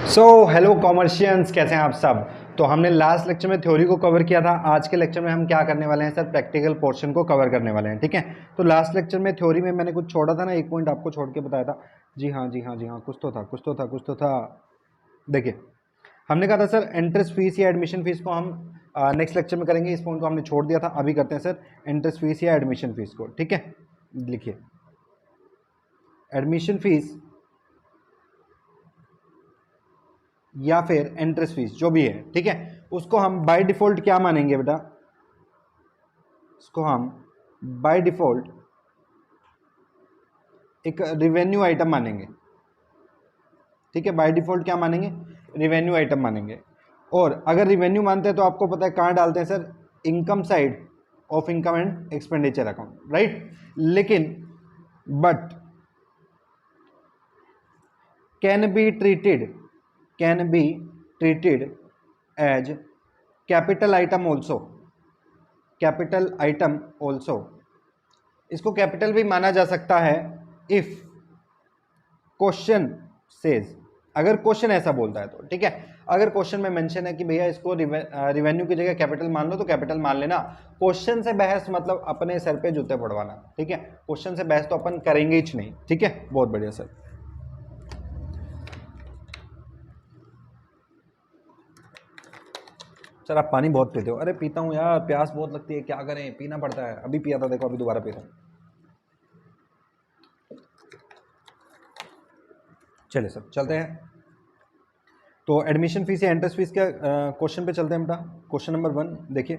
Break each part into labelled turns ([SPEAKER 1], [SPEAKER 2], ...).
[SPEAKER 1] So hello कॉमर्शियंस, कैसे हैं आप सब। तो हमने लास्ट लेक्चर में थ्योरी को कवर किया था। आज के लेक्चर में हम क्या करने वाले हैं सर, प्रैक्टिकल पोर्शन को कवर करने वाले हैं। ठीक है, तो लास्ट लेक्चर में थ्योरी में मैंने कुछ छोड़ा था ना, एक पॉइंट आपको छोड़ के बताया था। जी हाँ जी हाँ जी हाँ, कुछ तो था। देखिए, हमने कहा था सर एंट्रेंस फीस या एडमिशन फीस को हम नेक्स्ट लेक्चर में करेंगे। इस पॉइंट को हमने छोड़ दिया था। अभी करते हैं सर एंट्रेंस फीस या एडमिशन फीस को। ठीक है, लिखिए एडमिशन फीस या फिर एंट्रेंस फीस जो भी है, ठीक है, उसको हम बाय डिफॉल्ट क्या मानेंगे बेटा, इसको हम बाय डिफॉल्ट एक रिवेन्यू आइटम मानेंगे। ठीक है, बाय डिफॉल्ट क्या मानेंगे, रिवेन्यू आइटम मानेंगे। और अगर रिवेन्यू मानते हैं तो आपको पता है कहाँ डालते हैं sir, income side of income and expenditure account, right. लेकिन but can be treated as capital item also. इसको कैपिटल भी माना जा सकता है इफ क्वेश्चन सेज, अगर क्वेश्चन ऐसा बोलता है तो। ठीक है, अगर क्वेश्चन में मेंशन है कि भैया इसको रिवेन्यू की जगह कैपिटल मान लो तो कैपिटल मान लेना। क्वेश्चन से बहस मतलब अपने सर पे जूते पड़वाना। ठीक है, क्वेश्चन से बहस तो अपन करेंगे ही नहीं। ठीक है, बहुत बढ़िया सर। सर आप पानी बहुत पीते हो। अरे पीता हूँ यार, प्यास बहुत लगती है, क्या करें, पीना पड़ता है। अभी पिया था, देखो अभी दोबारा पी रहा हूँ। चलिए सर चलते हैं। तो एडमिशन फीस या एंट्रेंस फीस के क्वेश्चन पे चलते हैं बेटा। क्वेश्चन नंबर 1 देखिए,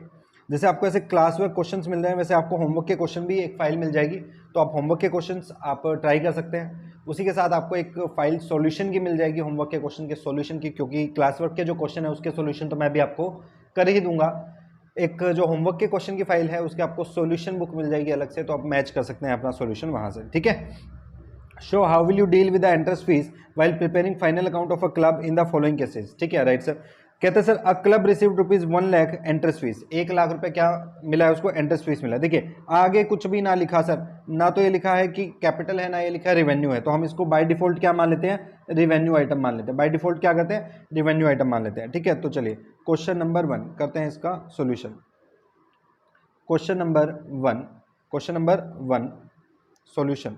[SPEAKER 1] जैसे आपको ऐसे क्लास वर्क क्वेश्चंस मिल रहे हैं, वैसे आपको होमवर्क के क्वेश्चन भी एक फाइल मिल जाएगी। तो आप होमवर्क के क्वेश्चंस आप ट्राई कर सकते हैं। उसी के साथ आपको एक फाइल सॉल्यूशन की मिल जाएगी, होमवर्क के क्वेश्चन के सॉल्यूशन की, क्योंकि क्लास वर्क के जो क्वेश्चन है उसके सॉल्यूशन तो मैं भी आपको कर ही दूंगा। एक जो होमवर्क के क्वेश्चन की फाइल है उसके आपको सॉल्यूशन बुक मिल जाएगी अलग से, तो आप मैच कर सकते हैं अपना सॉल्यूशन वहाँ से। ठीक है, show how will you deal with the interest fees while preparing final account of a club in the following cases। ठीक है, राइट सर। कहते हैं सर अ club receive ₹1 lakh interest fees, 1 lakh रुपए क्या मिला है उसको, इंटरेस्ट फीस मिला। देखिए आगे कुछ भी ना लिखा सर, ना तो ये लिखा है कि कैपिटल है ना ये लिखा है रिवेन्यू है, तो हम इसको बाय डिफॉल्ट क्या मान लेते हैं, रिवेन्यू आइटम मान लेते हैं। बाय डिफॉल्ट क्या करते हैं, रिवेन्यू आइटम मान लेते हैं। ठीक है, तो चलिए क्वेश्चन नंबर 1 करते हैं इसका solution. Question number 1 solution.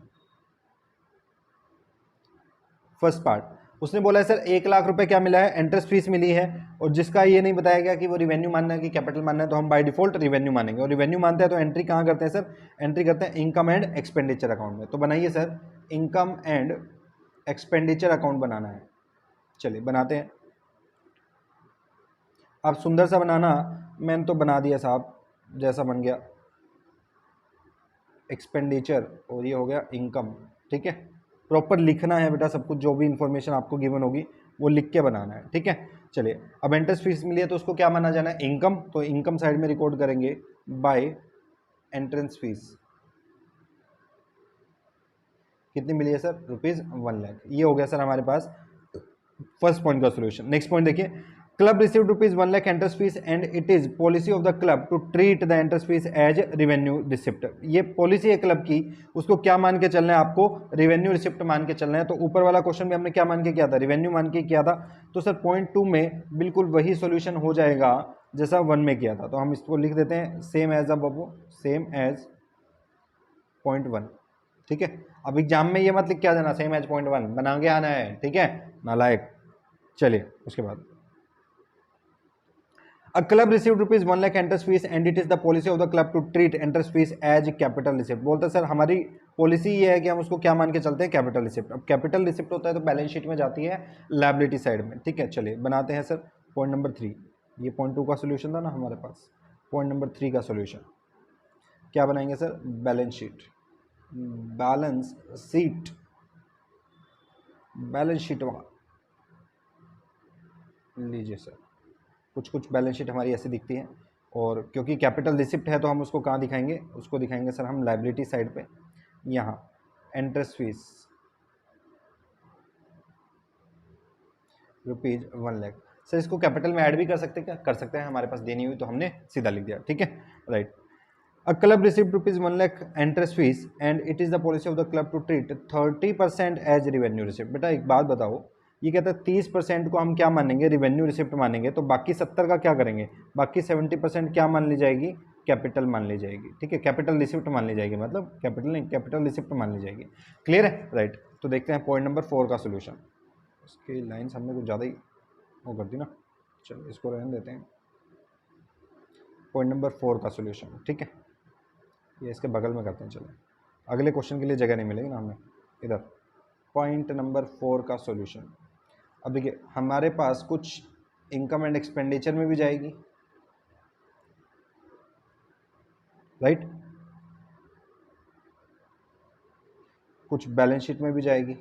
[SPEAKER 1] First part, उसने बोला है सर 1 लाख रुपए क्या मिला है, इंटरेस्ट फीस मिली है, और जिसका ये नहीं बताया गया कि वो रिवेन्यू मानना है कि कैपिटल मानना है, तो हम बाय डिफॉल्ट रिवेन्यू मानेंगे। और रिवेन्यू मानते हैं तो एंट्री कहाँ करते हैं सर, एंट्री करते हैं इनकम एंड एक्सपेंडिचर अकाउंट में। तो बनाइए sir, income and expenditure account बनाना है। चलिए बनाते हैं। आप सुंदर सा बनाना, मैंने तो बना दिया साहब, जैसा बन गया एक्सपेंडिचर और ये हो गया इनकम। ठीक है, प्रॉपर लिखना है बेटा सब कुछ, जो भी इंफॉर्मेशन आपको गिवन होगी वो लिख के बनाना है। ठीक है, चलिए अब एंट्रेंस फीस मिली है तो उसको क्या माना जाना है, इनकम। तो इनकम साइड में रिकॉर्ड करेंगे बाय एंट्रेंस फीस। कितनी मिली है सर, ₹1 लाख। ये हो गया सर हमारे पास फर्स्ट पॉइंट का सोल्यूशन। नेक्स्ट पॉइंट देखिए, club received ₹1 lakh interest fees and it is policy of the club to treat the interest fees as revenue receipt. ये पॉलिसी है क्लब की, उसको क्या मान के चलना है, आपको रिवेन्यू रिसिप्ट मान के चलना है। तो ऊपर वाला क्वेश्चन भी हमने क्या मान के किया था, रिवेन्यू मान के किया था। तो सर पॉइंट 2 में बिल्कुल वही सोल्यूशन हो जाएगा जैसा 1 में किया था। तो हम इसको लिख देते हैं same as same as point 1। ठीक है, अब एग्जाम में ये मत लिख के आ जाना सेम एज पॉइंट 1, बना के आना है। ठीक है, नालायक। चलिए उसके बाद, A club received ₹1 lakh interest fees and it is the policy of the club to treat interest fees as capital receipt। बोलता है सर हमारी पॉलिसी ये है कि हम उसको क्या मान के चलते हैं, कैपिटल रिसिप्ट। अब कैपिटल रिसिप्ट होता है तो बैलेंस शीट में जाती है लायबिलिटी साइड में। ठीक है, चलिए बनाते हैं सर पॉइंट नंबर 3। ये पॉइंट 2 का सोल्यूशन था ना हमारे पास, पॉइंट नंबर 3 का सोल्यूशन क्या बनाएंगे sir, balance sheet. Balance sheet लीजिए सर, कुछ बैलेंस शीट हमारी ऐसी दिखती है, और क्योंकि कैपिटल रिसिप्ट है तो हम उसको कहाँ दिखाएंगे, उसको दिखाएंगे सर हम लायबिलिटी साइड पे। यहाँ इंटरेस्ट फीस ₹1 लाख। सर इसको कैपिटल में ऐड भी कर सकते हैं क्या, कर सकते हैं, हमारे पास देनी हुई तो हमने सीधा लिख दिया। ठीक है, right. A club received ₹1 lakh interest fees and it is the policy of the club to treat 30% as revenue receipt. बेटा एक बात बताओ, ये कहता है 30% को हम क्या मानेंगे, रिवेन्यू रिसिप्ट मानेंगे, तो बाकी 70 का क्या करेंगे, बाकी 70% क्या मान ली जाएगी, कैपिटल मान ली जाएगी। ठीक है, कैपिटल रिसिप्ट मान ली जाएगी, मतलब कैपिटल नहीं, कैपिटल रिसिप्ट मान ली जाएगी। क्लियर है, राइट। तो देखते हैं पॉइंट नंबर 4 का सोल्यूशन। इसकी लाइन्स हमने कुछ ज़्यादा ही वो कर दी ना, चलो इसको रहने देते हैं। पॉइंट नंबर 4 का सोल्यूशन, ठीक है, ये इसके बगल में करते हैं। चलो अगले क्वेश्चन के लिए जगह नहीं मिलेगी ना हमें इधर। पॉइंट नंबर 4 का सॉल्यूशन। अब देखिए हमारे पास कुछ इनकम एंड एक्सपेंडिचर में भी जाएगी, राइट, कुछ बैलेंस शीट में भी जाएगी।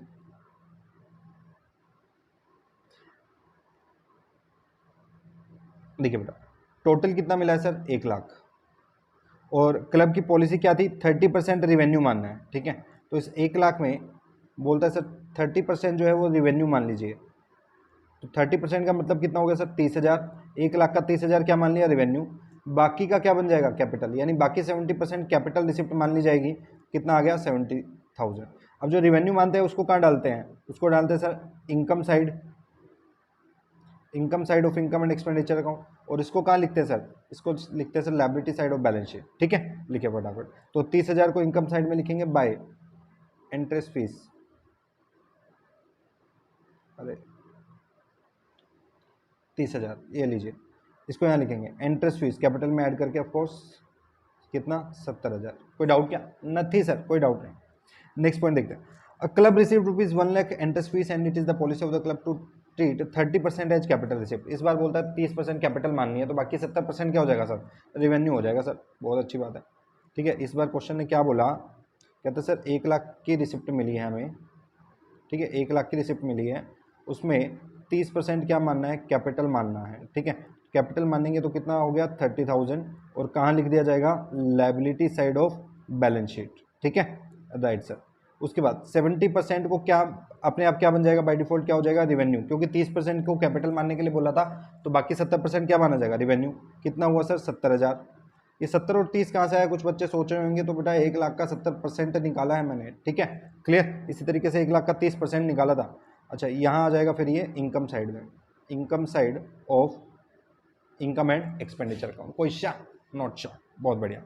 [SPEAKER 1] देखिए बेटा टोटल कितना मिला है सर, 1 लाख, और क्लब की पॉलिसी क्या थी, 30% रिवेन्यू मानना है। ठीक है, तो इस 1 लाख में बोलता है सर 30% जो है वो रिवेन्यू मान लीजिए, तो 30% का मतलब कितना हो गया सर, 30,000। 1 लाख का 30,000 क्या मान लिया, रिवेन्यू। बाकी का क्या बन जाएगा, कैपिटल, यानी बाकी 70% कैपिटल रिसिप्ट मान ली जाएगी। कितना आ गया, 70,000। अब जो रिवेन्यू मानते हैं उसको कहाँ डालते हैं, उसको डालते हैं sir income side, income side of income and expenditure account. और इसको कहाँ लिखते हैं सर, इसको लिखते हैं sir liability side of balance sheet. ठीक है, लिखे फटाफट। तो 30,000 को इनकम साइड में लिखेंगे बाय इंटरेस्ट फीस, अरे 30,000 ये लीजिए, इसको यहाँ लिखेंगे इंटरेस्ट फीस कैपिटल में ऐड करके, ऑफकोर्स कितना, 70,000। कोई डाउट क्या, नथी सर, कोई डाउट नहीं। नेक्स्ट पॉइंट देखते हैं। A club receive rupees 1 lakh interest fees and it is the policy of the club to treat 30% as capital receipt. इस बार बोलता है 30% कैपिटल माननी है, तो बाकी 70% क्या हो जाएगा सर, रिवेन्यू हो जाएगा सर। बहुत अच्छी बात है। ठीक है, इस बार क्वेश्चन ने क्या बोला, कहते सर 1 लाख की रिसिप्ट मिली है हमें। ठीक है, 1 लाख की रिसिप्ट मिली है, उसमें 30% क्या मानना है, कैपिटल मानना है। ठीक है, कैपिटल मानेंगे तो कितना हो गया, 30,000, और कहाँ लिख दिया जाएगा, liability side of balance sheet. ठीक है, राइट सर। उसके बाद 70% को क्या अपने आप क्या बन जाएगा, बाय डिफॉल्ट क्या हो जाएगा, रिवेन्यू, क्योंकि 30% को कैपिटल मानने के लिए बोला था, तो बाकी 70% क्या माना जाएगा, रिवेन्यू। कितना हुआ सर, 70,000। ये 70 और 30 कहाँ से आया, कुछ बच्चे सोच रहे होंगे, तो बेटा 1 लाख का 70% निकाला है मैंने। ठीक है, क्लियर। इसी तरीके से 1 लाख का 30% निकाला था। अच्छा, यहाँ आ जाएगा फिर ये इनकम साइड में, income side of income and expenditure account. कोई शाह, नॉट शाह, बहुत बढ़िया।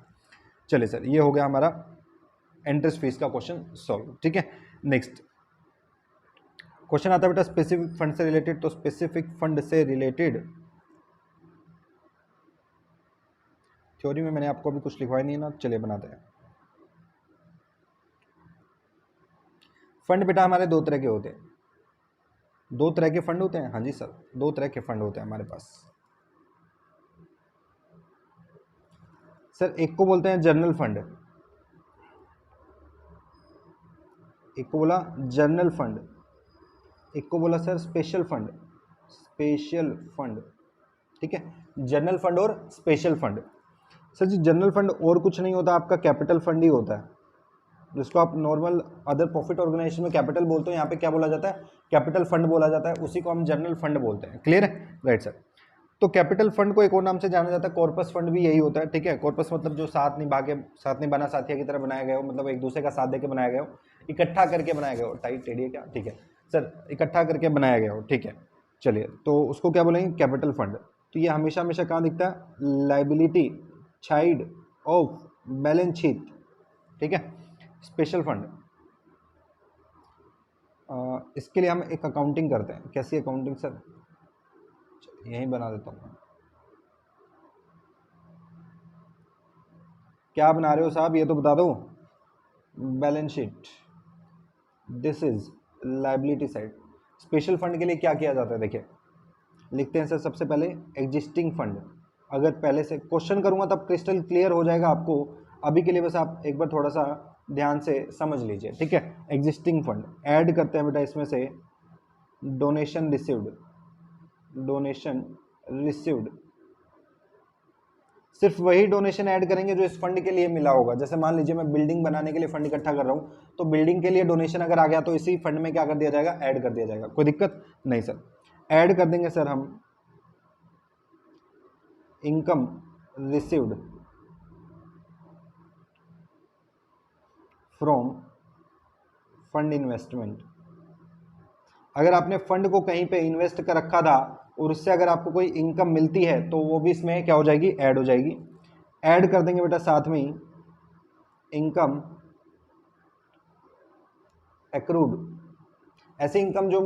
[SPEAKER 1] चलिए सर, ये हो गया हमारा इंटरेस्ट फीस का क्वेश्चन सॉल्व। ठीक है, नेक्स्ट क्वेश्चन आता है बेटा स्पेसिफिक फंड से रिलेटेड। तो स्पेसिफिक फंड से रिलेटेड थ्योरी में मैंने आपको अभी कुछ लिखवाया नहीं है ना, चलिए बनाते हैं। फंड बेटा हमारे दो तरह के होते हैं, दो तरह के फंड होते हैं। हाँ जी सर, दो तरह के फंड होते हैं हमारे पास सर। एक को बोलते हैं जनरल फंड, एक को बोला जनरल फंड, एक को बोला sir special fund, special fund. ठीक है, जनरल फंड और स्पेशल फंड। सर जी जनरल फंड और कुछ नहीं होता, आपका कैपिटल फंड ही होता है, जिसको आप नॉर्मल अदर प्रॉफिट ऑर्गेनाइजेशन में कैपिटल बोलते हो, यहाँ पे क्या बोला जाता है, कैपिटल फंड बोला जाता है, उसी को हम जनरल फंड बोलते हैं। क्लियर है, राइट सर। तो कैपिटल फंड को एक और नाम से जाना जाता है, कॉर्पस फंड भी यही होता है। ठीक है, कॉर्पस मतलब जो साथ निभा के, साथ निभाना साथिया की तरह बनाया गया हो, मतलब एक दूसरे का साथ दे के बनाया गया हो, इकट्ठा करके बनाया गया हो, टाइट टेढ़ी है क्या, ठीक है सर, इकट्ठा करके बनाया गया हो। ठीक है, चलिए तो उसको क्या बोलेंगे, कैपिटल फंड। तो ये हमेशा हमेशा कहाँ दिखता है, liability side of balance sheet. ठीक है, स्पेशल फंड, इसके लिए हम एक अकाउंटिंग करते हैं। कैसी अकाउंटिंग सर, यहीं बना देता हूँ। क्या बना रहे हो साहब, ये तो बता दो। Balance sheet, this is liability side. Special fund के लिए क्या किया जाता है, देखिए लिखते हैं सर सबसे पहले एग्जिस्टिंग फंड। अगर पहले से क्वेश्चन करूंगा तब क्रिस्टल क्लियर हो जाएगा आपको, अभी के लिए बस आप एक बार थोड़ा सा ध्यान से समझ लीजिए। ठीक है, एग्जिस्टिंग फंड ऐड करते हैं बेटा इसमें से डोनेशन रिसीव्ड, डोनेशन रिसीव्ड, सिर्फ वही डोनेशन ऐड करेंगे जो इस फंड के लिए मिला होगा। जैसे मान लीजिए मैं बिल्डिंग बनाने के लिए फंड इकट्ठा कर रहा हूँ, तो बिल्डिंग के लिए डोनेशन अगर आ गया तो इसी फंड में क्या कर दिया जाएगा, ऐड कर दिया जाएगा। कोई दिक्कत नहीं सर, ऐड कर देंगे सर हम income received from fund investment. अगर आपने फंड को कहीं पे इन्वेस्ट कर रखा था और उससे अगर आपको कोई इनकम मिलती है तो वो भी इसमें क्या हो जाएगी, ऐड हो जाएगी। ऐड कर देंगे बेटा साथ में ही इनकम एक्रूड, ऐसे इनकम जो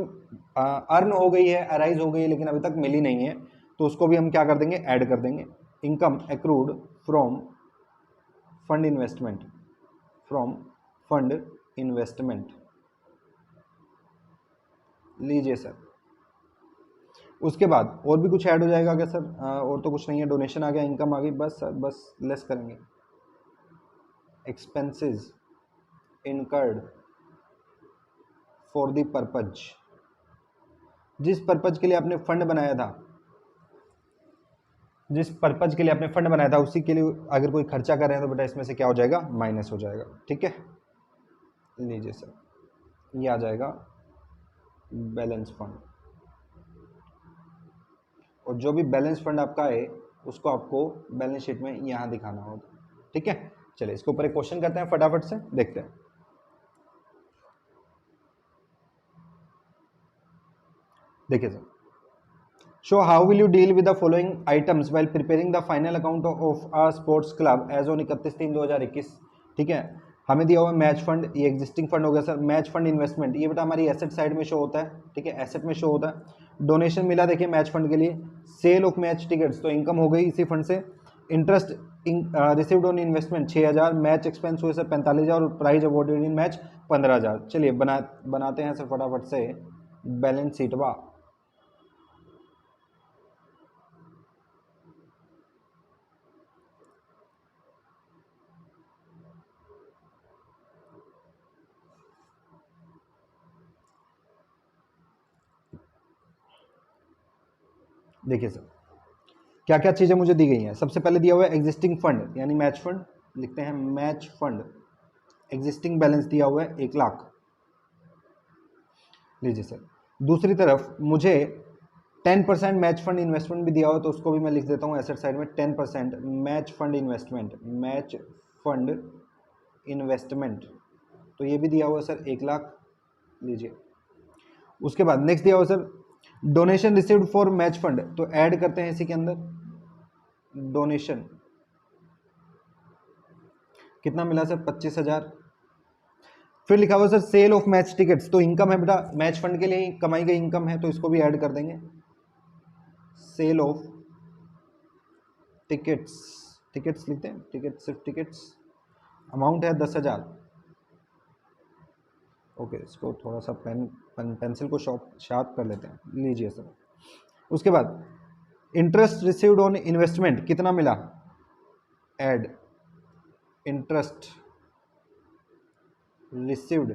[SPEAKER 1] अर्न हो गई है, अराइज हो गई है लेकिन अभी तक मिली नहीं है, तो उसको भी हम क्या कर देंगे, ऐड कर देंगे। Income accrued from fund investment, from fund investment, लीजिए सर। उसके बाद और भी कुछ ऐड हो जाएगा क्या सर? और तो कुछ नहीं है, डोनेशन आ गया, इनकम आ गई, बस सर बस लेस करेंगे। Expenses incurred for the purpose, जिस पर्पज के लिए आपने फंड बनाया था, जिस पर्पज के लिए आपने फंड बनाया था उसी के लिए अगर कोई खर्चा कर रहे हैं तो बेटा इसमें से क्या हो जाएगा, माइनस हो जाएगा। ठीक है, लीजिए सर, ये आ जाएगा बैलेंस फंड। और जो भी बैलेंस फंड आपका है उसको आपको बैलेंस शीट में यहाँ दिखाना होगा। ठीक है, चलिए इसके ऊपर एक क्वेश्चन करते हैं, फटाफट से देखते हैं। देखिए sir, show how will you deal with the following items while preparing the final account of a sports club as on 31/3/2021। ठीक है, हमें दिया हुआ मैच फंड, ये एग्जिस्टिंग फंड हो गया सर। मैच फंड इन्वेस्टमेंट, ये बेटा हमारी एसेट साइड में शो होता है। ठीक है, एसेट में शो होता है। डोनेशन मिला देखिए मैच फंड के लिए, सेल ऑफ मैच टिकट्स तो इनकम हो गई इसी फंड से। Interest received on investment 6000, match expense हुए सर 45,000 और प्राइज अवॉर्डेड इन मैच 15,000। चलिए बनाते हैं सर फटाफट से बैलेंस शीट। वाह, देखिए सर क्या क्या चीज़ें मुझे दी गई हैं। सबसे पहले दिया हुआ है एग्जिस्टिंग फंड यानी मैच फंड, लिखते हैं मैच फंड। एग्जिस्टिंग बैलेंस दिया हुआ है 1,00,000, लीजिए सर। दूसरी तरफ मुझे 10% मैच फंड इन्वेस्टमेंट भी दिया हुआ है, तो उसको भी मैं लिख देता हूँ एसेट साइड में 10% match fund investment, match fund investment, तो ये भी दिया हुआ है सर 1,00,000, लीजिए। उसके बाद नेक्स्ट दिया हुआ sir donation received for match fund, तो ऐड करते हैं इसी के अंदर डोनेशन, कितना मिला सर 25,000। फिर लिखा हुआ sir sale of match tickets, तो इनकम है बेटा, मैच फंड के लिए कमाई गई इनकम है तो इसको भी ऐड कर देंगे। सेल ऑफ टिकट्स, टिकट्स लिखते हैं, टिकट सिर्फ टिकट्स, अमाउंट है 10,000। ओके, इसको थोड़ा सा पेंसिल को शार्प कर लेते हैं, लीजिए सर। उसके बाद इंटरेस्ट रिसीव्ड ऑन इन्वेस्टमेंट कितना मिला, add interest received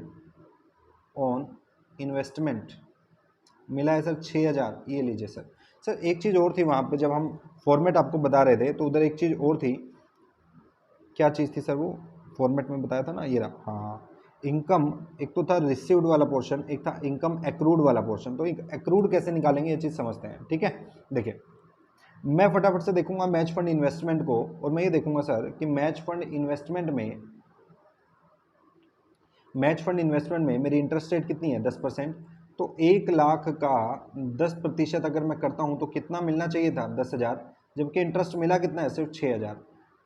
[SPEAKER 1] on investment मिला है सर 6,000, ये लीजिए सर। सर एक चीज़ और थी वहाँ पे, जब हम फॉर्मेट आपको बता रहे थे तो उधर एक चीज़ और थी, क्या चीज़ थी सर वो, फॉर्मेट में बताया था ना, ये रहा। हाँ, इनकम एक तो था रिसीव्ड वाला पोर्शन, एक था इनकम एक्रूड वाला पोर्शन। तो एक्रूड कैसे निकालेंगे ये चीज़ समझते हैं। ठीक है, देखिए मैं फटाफट से देखूंगा मैच फंड इन्वेस्टमेंट को, और मैं ये देखूंगा सर कि मैच फंड इन्वेस्टमेंट में मेरी इंटरेस्ट रेट कितनी है, 10%। तो 1,00,000 का 10% अगर मैं करता हूं तो कितना मिलना चाहिए था, 10,000, जबकि इंटरेस्ट मिला कितना है, सिर्फ 6,000।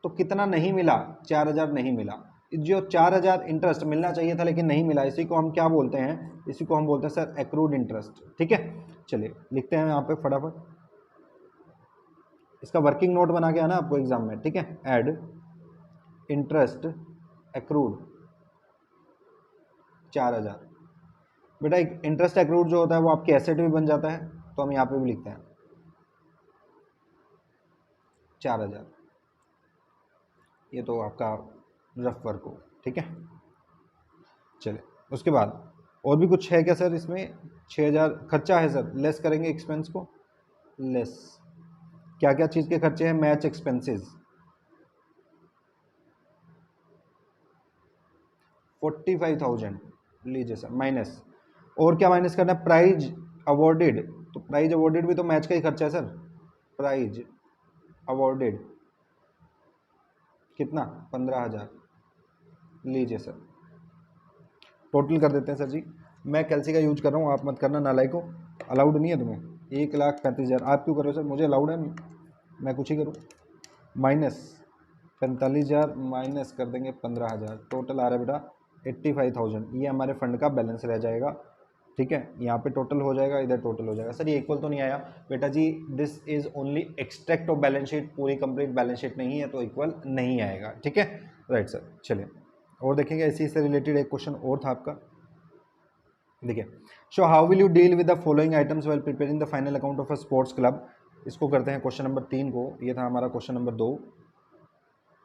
[SPEAKER 1] तो कितना नहीं मिला, 4,000 नहीं मिला। जो 4,000 इंटरेस्ट मिलना चाहिए था लेकिन नहीं मिला, इसी को हम क्या बोलते हैं, इसी को हम बोलते हैं सर एक्रूड इंटरेस्ट। ठीक है, चलिए लिखते हैं यहाँ पे फटाफट, इसका वर्किंग नोट बना के आना आपको एग्जाम में। ठीक है, ऐड इंटरेस्ट एक्रूड 4,000। बेटा एक इंटरेस्ट एक्रूड जो होता है वो आपके एसेट भी बन जाता है, तो हम यहाँ पे भी लिखते हैं 4,000, ये तो आपका रफ वर्क हो। ठीक है, चलिए उसके बाद और भी कुछ है क्या सर इसमें, 6,000 खर्चा है सर, लेस करेंगे एक्सपेंस को, लेस क्या क्या चीज़ के खर्चे हैं, मैच एक्सपेंसेस 45,000, लीजिए सर, माइनस, और क्या माइनस करना है, प्राइज अवॉर्डेड, तो प्राइज अवॉर्डेड भी तो मैच का ही खर्चा है सर, प्राइज अवॉर्डेड कितना, 15,000, लीजिए सर। टोटल कर देते हैं सर जी, मैं कैलसी का यूज कर रहा हूँ, आप मत करना नालायक को, अलाउड नहीं है तुम्हें। 1,35,000 आप क्यों कर रहे हो सर? मुझे अलाउड है, मैं कुछ ही करूँ। माइनस 45,000 माइनस कर देंगे 15,000, टोटल आ रहा है बेटा 85,000। ये हमारे फंड का बैलेंस रह जाएगा, ठीक है। यहाँ पे टोटल हो जाएगा, इधर टोटल हो जाएगा। सर ये इक्वल तो नहीं आया बेटा जी, this is only extract of balance sheet, पूरी कंप्लीट बैलेंस शीट नहीं है तो इक्वल नहीं आएगा, ठीक है। राइट सर, चलिए और देखेंगे। इसी से रिलेटेड एक क्वेश्चन और था आपका, देखिए। So how will you deal with the following items while preparing the final account of a sports club. इसको करते हैं क्वेश्चन नंबर 3 को। ये था हमारा क्वेश्चन नंबर 2।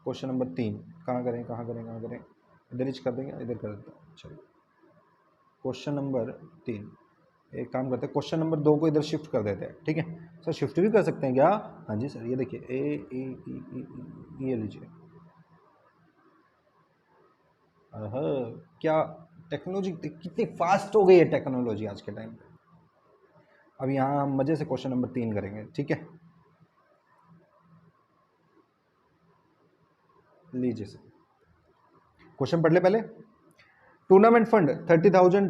[SPEAKER 1] क्वेश्चन नंबर 3 कहाँ करें, कहाँ करें, कहाँ करें? इधर ही कर देंगे, इधर कर देते हैं। चलिए क्वेश्चन नंबर 3, एक काम करते हैं, क्वेश्चन नंबर 2 को इधर शिफ्ट कर देते हैं, ठीक है। सर शिफ्ट भी कर सकते हैं क्या? हाँ जी सर, ये देखिए ये लीजिए। क्या टेक्नोलॉजी कितनी फास्ट हो गई है टेक्नोलॉजी आज के टाइम पे। अब यहाँ हम मजे से क्वेश्चन नंबर 3 करेंगे, ठीक है। लीजिए सर, क्वेश्चन पढ़ ले पहले। Tournament fund 30,000,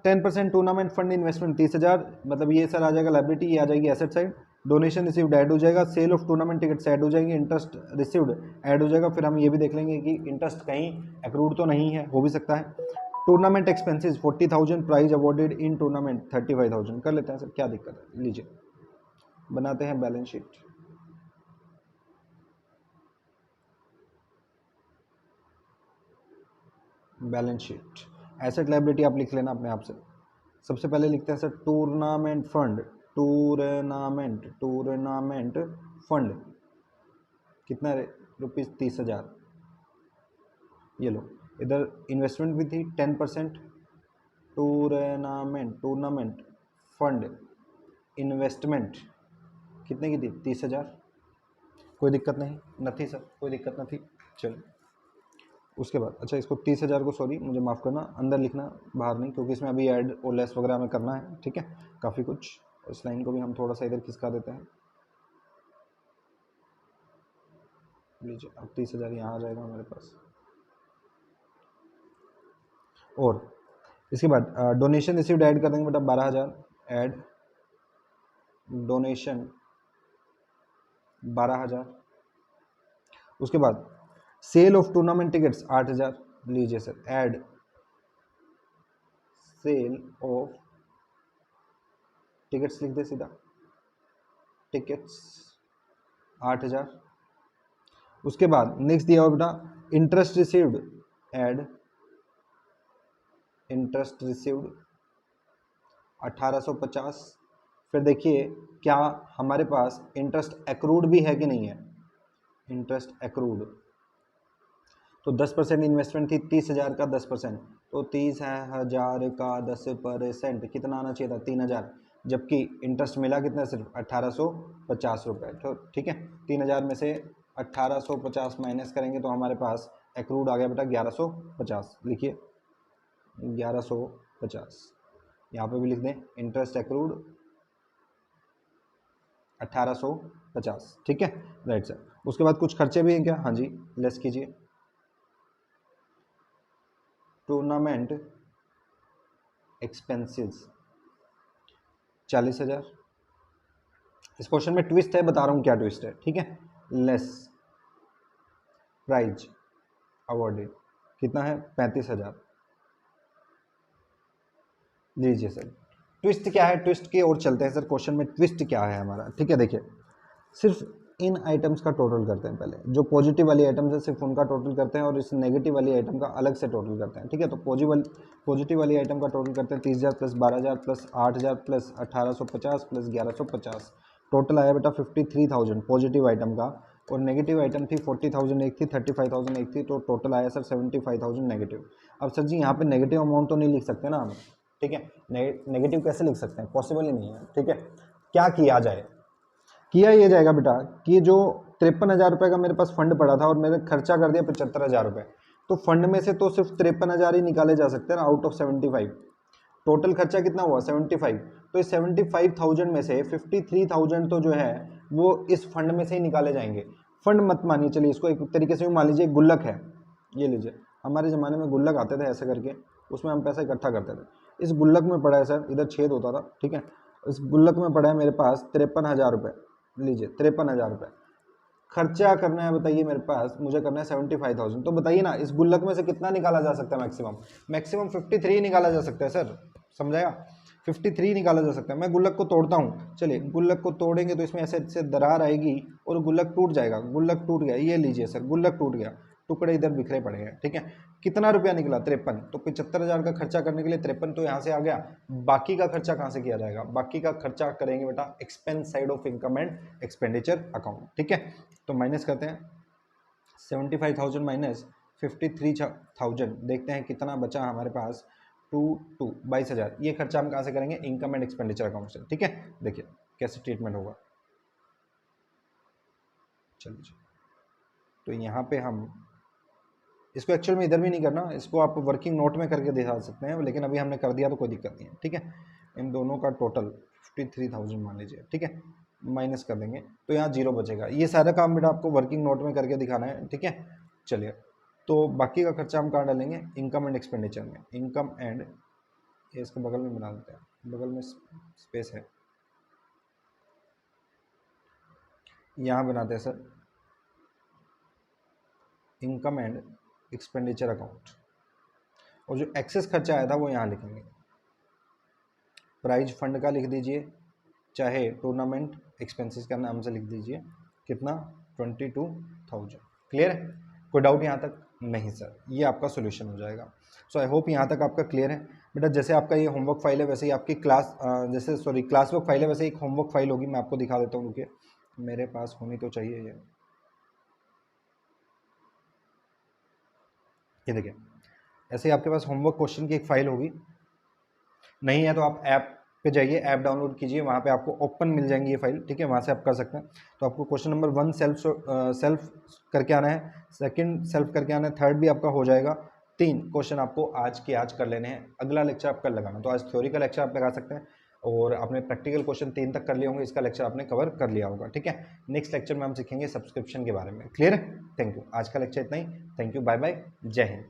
[SPEAKER 1] 10% tournament fund investment 30,000, मतलब ये सर आ जाएगा लायबिलिटी, ये आ जाएगी asset side. Donation received add हो जाएगा, sale of tournament tickets add हो जाएंगे, इंटरेस्ट रिसीव्ड ऐड हो जाएगा। फिर हम ये भी देख लेंगे कि इंटरेस्ट कहीं एक्रूड तो नहीं है, हो भी सकता है। Tournament expenses 40,000, prize awarded in tournament 35,000। कर लेते हैं सर, क्या दिक्कत है। लीजिए बनाते हैं balance sheet. Balance sheet, asset liability आप लिख लेना अपने आप से। सबसे पहले लिखते हैं sir tournament fund, tournament fund कितना रुपीज़ 30,000। ये लो, इधर इन्वेस्टमेंट भी थी 10%। टूर्नामेंट फंड इन्वेस्टमेंट कितने की थी? 30,000। कोई दिक्कत नहीं, नथी सर, कोई दिक्कत नहीं थी। चलो उसके बाद, अच्छा इसको 30,000 को, सॉरी मुझे माफ़ करना, अंदर लिखना बाहर नहीं, क्योंकि इसमें अभी ऐड और लेस वगैरह हमें करना है, ठीक है, काफ़ी कुछ। इस लाइन को भी हम थोड़ा सा इधर खिसका देते हैं। लीजिए अब 30,000 यहाँ आ जाएगा हमारे पास। और इसके बाद डोनेशन रिसीव्ड ऐड कर देंगे बेटा 12,000, ऐड डोनेशन 12,000। उसके बाद सेल ऑफ टूर्नामेंट टिकट्स 8,000। लीजिए sir, add sale of tickets लिख दे सीधा, टिकट्स 8,000। उसके बाद नेक्स्ट दिया हुआ बेटा interest received, add interest received 1850। फिर देखिए क्या हमारे पास इंटरेस्ट एक्रूड भी है कि नहीं है। इंटरेस्ट एक्रूड तो 10% इन्वेस्टमेंट थी 30,000 का 10%, तो 30,000 का 10% कितना आना चाहिए था? 3,000। जबकि इंटरेस्ट मिला कितना? सिर्फ 1,850 रुपये। तो ठीक है, 3,000 में से 1,850 माइनस करेंगे तो हमारे पास एक्रूड आ गया बेटा 1,150। लिखिए 1,150, यहाँ पे भी लिख दें इंटरेस्ट एक्रूड 1,850, ठीक है। राइट सर, उसके बाद कुछ खर्चे भी हैं क्या? हाँ जी, लेस कीजिए। Tournament expenses 40,000। इस क्वेश्चन में ट्विस्ट है, बता रहा हूं क्या ट्विस्ट है, ठीक है। लेस प्राइज अवॉर्डेड कितना है? 35,000। लीजिए सर, ट्विस्ट क्या है, ट्विस्ट की ओर चलते हैं सर। क्वेश्चन में ट्विस्ट क्या है हमारा, ठीक है। देखिए सिर्फ इन आइटम्स का टोटल करते हैं पहले, जो पॉजिटिव वाली आइटम्स है सिर्फ उनका टोटल करते हैं और इस नेगेटिव वाली आइटम का अलग से टोटल करते हैं, ठीक है। तो पॉजिटिव वाली आइटम का टोटल करते हैं 30,000 plus 12,000 plus 8,000 plus 1,850 plus 1,150। Total आया बेटा 53,000 पॉजिटिव आइटम का, और नेगेटिव आइटम थी 40,000 एक थी, 35,000 एक थी, तो टोटल आया सर 75,000 नेगेटिव। अब सर जी यहाँ पे नेगेटिव अमाउंट तो नहीं लिख सकते ना हम, ठीक है। नेगेटिव कैसे लिख सकते हैं? पॉसिबल ही नहीं है, ठीक है। क्या किया जाए? किया ये जाएगा बेटा कि जो 53,000 रुपये का मेरे पास फंड पड़ा था और मैंने खर्चा कर दिया 75,000 रुपये, तो फंड में से तो सिर्फ 53,000 ही निकाले जा सकते हैं ना, आउट ऑफ 75। टोटल खर्चा कितना हुआ? 75। तो इस 75,000 में से 53,000 तो जो है वो इस फंड में से ही निकाले जाएंगे। फंड मत मानिए, चलिए इसको एक तरीके से मान लीजिए गुल्लक है। ये लीजिए, हमारे ज़माने में गुल्लक आते थे ऐसे करके, उसमें हम पैसा इकट्ठा करते थे। इस गुल्लक में पड़ा है सर, इधर छेद होता था, ठीक है, इस गुल्लक में पड़ा है मेरे पास 53,000 रुपये, लीजिए 53,000 रुपये खर्चा करना है, बताइए मेरे पास, मुझे करना है 75,000, तो बताइए ना इस गुल्लक में से कितना निकाला जा सकता है मैक्सिमम? मैक्सिमम 53 निकाला जा सकता है सर, समझाया? 53 निकाला जा सकता है। मैं गुल्लक को तोड़ता हूँ, चलिए गुल्लक को तोड़ेंगे तो इसमें ऐसे ऐसे दरार आएगी और गुल्लक टूट जाएगा, गुल्लक टूट गया, ये लीजिए सर गुल्लक टूट गया, टुकड़े इधर बिखरे पड़े हैं, ठीक है। कितना रुपया निकला? 53। तो 75,000 का खर्चा करने के लिए 53 तो यहाँ से आ गया, बाकी का खर्चा कहाँ से किया जाएगा? बाकी का खर्चा करेंगे बेटा expense side of income and expenditure account, ठीक है। तो माइनस करते हैं 75,000 माइनस 53,000, देखते हैं कितना बचा हमारे पास, 22,000। ये खर्चा हम कहाँ से करेंगे? इनकम एंड एक्सपेंडिचर अकाउंट से, ठीक है। देखिए कैसे ट्रीटमेंट होगा, चलिए तो यहाँ पे हम इसको एक्चुअल में इधर भी नहीं करना, इसको आप वर्किंग नोट में करके दिखा सकते हैं, लेकिन अभी हमने कर दिया तो कोई दिक्कत नहीं है, ठीक है। इन दोनों का टोटल 53,000 मान लीजिए, ठीक है, माइनस कर देंगे तो यहाँ जीरो बचेगा। ये सारा काम बेटा आपको वर्किंग नोट में करके दिखाना है, ठीक है। चलिए तो बाकी का खर्चा हम कहाँ डालेंगे? इनकम एंड एक्सपेंडिचर में। इनकम एंड, ये इसके बगल में बना देते हैं, बगल में स्पेस है, यहाँ बनाते हैं sir income and expenditure account, और जो एक्सेस खर्चा आया था वो यहाँ लिखेंगे। प्राइज फंड का लिख दीजिए, चाहे टूर्नामेंट एक्सपेंसेस का नाम से लिख दीजिए, कितना? 22,000। क्लियर है? कोई डाउट यहाँ तक? नहीं सर, ये आपका सोल्यूशन हो जाएगा। सो आई होप यहाँ तक आपका क्लियर है बेटा। जैसे आपका ये होमवर्क फाइल है वैसे ही आपकी क्लास वर्क फाइल है वैसे एक होमवर्क फाइल होगी, मैं आपको दिखा देता हूँ, रुकिए, मेरे पास होनी तो चाहिए ये देखिए, ऐसे आपके पास होमवर्क क्वेश्चन की एक फाइल होगी, नहीं है तो आप ऐप पे जाइए, ऐप डाउनलोड कीजिए, वहाँ पे आपको ओपन मिल जाएंगी ये फाइल, ठीक है, वहाँ से आप कर सकते हैं। तो आपको क्वेश्चन नंबर 1 सेल्फ करके आना है, सेकंड सेल्फ करके आना है, थर्ड भी आपका हो जाएगा। 3 क्वेश्चन आपको आज के आज कर लेने हैं, अगला लेक्चर आप कल लगाना। तो आज थ्योरी का लेक्चर आप लगा सकते हैं और आपने प्रैक्टिकल क्वेश्चन 3 तक कर लिए होंगे, इसका लेक्चर आपने कवर कर लिया होगा, ठीक है। नेक्स्ट लेक्चर में हम सीखेंगे सब्सक्रिप्शन के बारे में। क्लियर है? थैंक यू, आज का लेक्चर इतना ही। थैंक यू, बाय बाय, जय हिंद।